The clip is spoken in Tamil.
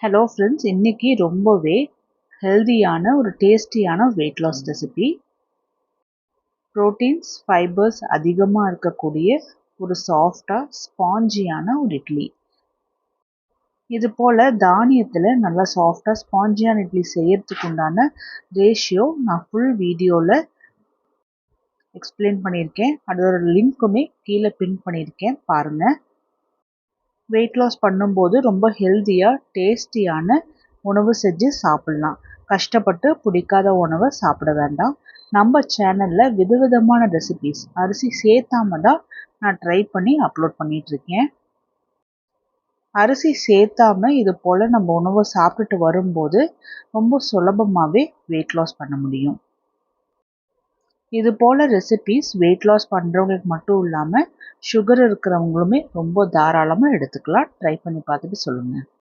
ஹலோ ஃப்ரெண்ட்ஸ், இன்னைக்கு ரொம்பவே ஹெல்தியான ஒரு டேஸ்டியான weight loss recipe. Proteins fibres அதிகமாக இருக்கக்கூடிய ஒரு சாஃப்டாக ஸ்பாஞ்சியான ஒரு இட்லி. இது போல் தானியத்தில் நல்லா சாஃப்டாக ஸ்பாஞ்சியான இட்லி செய்யறதுக்கு உண்டான ரேஷியோ நான் ஃபுல் வீடியோவில் எக்ஸ்பிளைன் பண்ணியிருக்கேன். அதோட லிங்க்குமே கீழே பின் பண்ணியிருக்கேன், பாருங்கள். வெயிட் லாஸ் பண்ணும்போது ரொம்ப ஹெல்த்தியாக டேஸ்டியான உணவு செஞ்சு சாப்பிட்லாம். கஷ்டப்பட்டு பிடிக்காத உணவை சாப்பிட வேண்டாம். நம்ம சேனலில் விதவிதமான ரெசிபீஸ் அரிசி சேர்த்தாம தான் நான் ட்ரை பண்ணி அப்லோட் பண்ணிகிட்ருக்கேன். அரிசி சேர்த்தாம இது போல் நம்ம உணவை சாப்பிட்டுட்டு வரும்போது ரொம்ப சுலபமாகவே வெயிட் லாஸ் பண்ண முடியும். இது போல் ரெசிபீஸ் வெயிட் லாஸ் பண்ணுறவங்களுக்கு மட்டும் இல்லாமல் சுகர் இருக்கிறவங்களுமே ரொம்ப தாராளமாக எடுத்துக்கலாம். ட்ரை பண்ணி பார்த்துட்டு சொல்லுங்கள்.